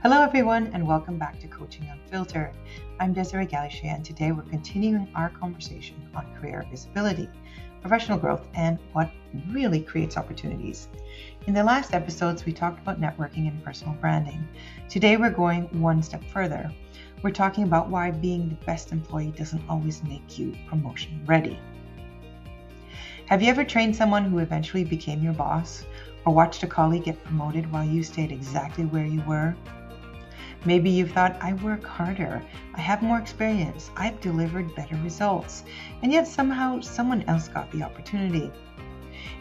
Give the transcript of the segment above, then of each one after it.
Hello everyone and welcome back to Coaching Unfiltered. I'm Desiree Galicher and today we're continuing our conversation on career visibility, professional growth, and what really creates opportunities. In the last episodes, we talked about networking and personal branding. Today we're going one step further. We're talking about why being the best employee doesn't always make you promotion ready. Have you ever trained someone who eventually became your boss, or watched a colleague get promoted while you stayed exactly where you were? Maybe you've thought, I work harder, I have more experience, I've delivered better results, and yet somehow someone else got the opportunity.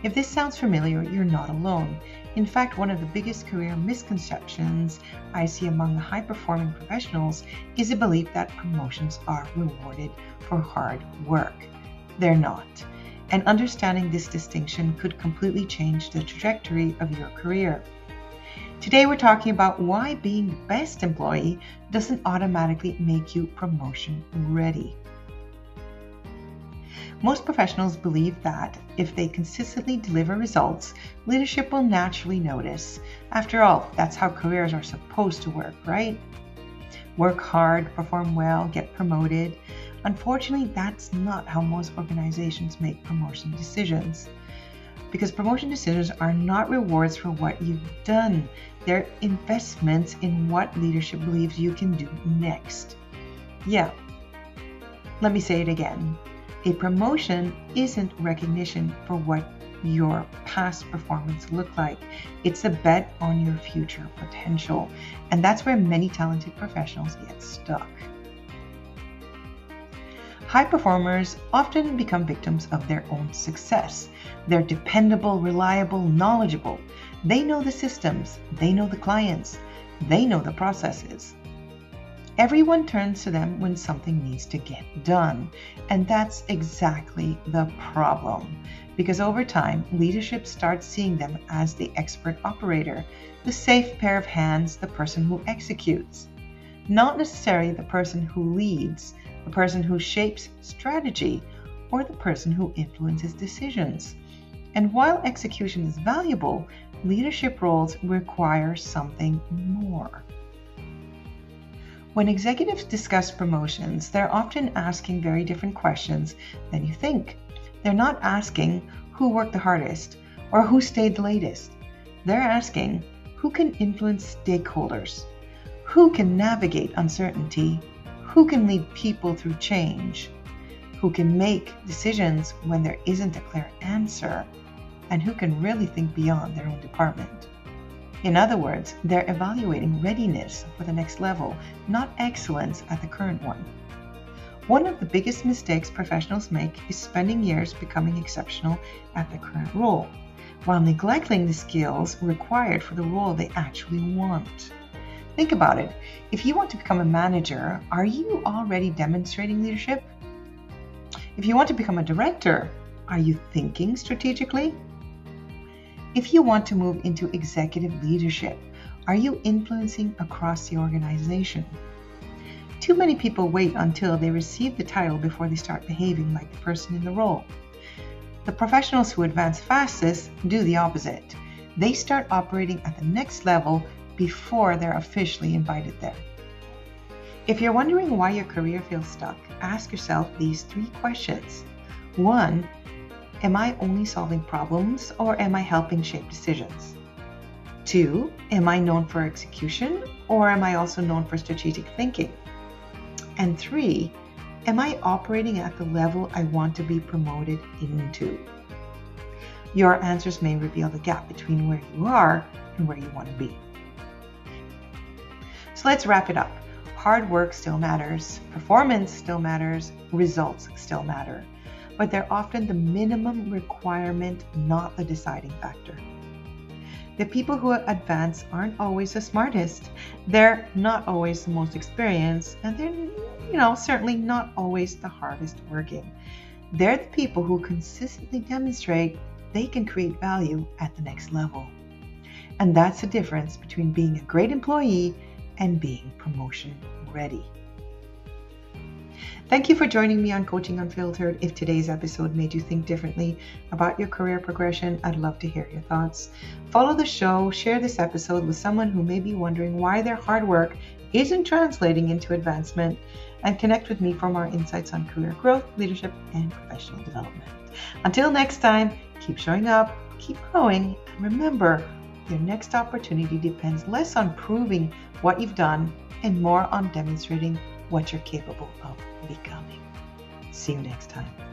If this sounds familiar, you're not alone. In fact, one of the biggest career misconceptions I see among the high-performing professionals is a belief that promotions are rewarded for hard work. They're not. And understanding this distinction could completely change the trajectory of your career. Today we're talking about why being the best employee doesn't automatically make you promotion ready. Most professionals believe that if they consistently deliver results, leadership will naturally notice. After all, that's how careers are supposed to work, right? Work hard, perform well, get promoted. Unfortunately, that's not how most organizations make promotion decisions. Because promotion decisions are not rewards for what you've done. They're investments in what leadership believes you can do next. Yeah, let me say it again. A promotion isn't recognition for what your past performance looked like. It's a bet on your future potential. And that's where many talented professionals get stuck. High performers often become victims of their own success. They're dependable, reliable, knowledgeable. They know the systems, they know the clients, they know the processes. Everyone turns to them when something needs to get done. And that's exactly the problem. Because over time, leadership starts seeing them as the expert operator, the safe pair of hands, the person who executes. Not necessarily the person who leads, the person who shapes strategy, or the person who influences decisions. And while execution is valuable, leadership roles require something more. When executives discuss promotions, they're often asking very different questions than you think. They're not asking who worked the hardest or who stayed the latest. They're asking who can influence stakeholders, who can navigate uncertainty, who can lead people through change, who can make decisions when there isn't a clear answer, and who can really think beyond their own department. In other words, they're evaluating readiness for the next level, not excellence at the current one. One of the biggest mistakes professionals make is spending years becoming exceptional at the current role, while neglecting the skills required for the role they actually want. Think about it. If you want to become a manager, are you already demonstrating leadership? If you want to become a director, are you thinking strategically? If you want to move into executive leadership, are you influencing across the organization? Too many people wait until they receive the title before they start behaving like the person in the role. The professionals who advance fastest do the opposite. They start operating at the next level before they're officially invited there. If you're wondering why your career feels stuck, ask yourself these 3 questions. 1, am I only solving problems or am I helping shape decisions? 2, am I known for execution or am I also known for strategic thinking? And 3, am I operating at the level I want to be promoted into? Your answers may reveal the gap between where you are and where you want to be. So let's wrap it up. Hard work still matters, performance still matters, results still matter. But they're often the minimum requirement, not the deciding factor. The people who advance aren't always the smartest. They're not always the most experienced, and they're, certainly not always the hardest working. They're the people who consistently demonstrate they can create value at the next level. And that's the difference between being a great employee and being promotion ready. Thank you for joining me on Coaching Unfiltered. If today's episode made you think differently about your career progression, I'd love to hear your thoughts. Follow the show, share this episode with someone who may be wondering why their hard work isn't translating into advancement, and connect with me for more insights on career growth, leadership, and professional development. Until next time, keep showing up, keep growing, and remember, your next opportunity depends less on proving what you've done and more on demonstrating what you're capable of becoming. See you next time.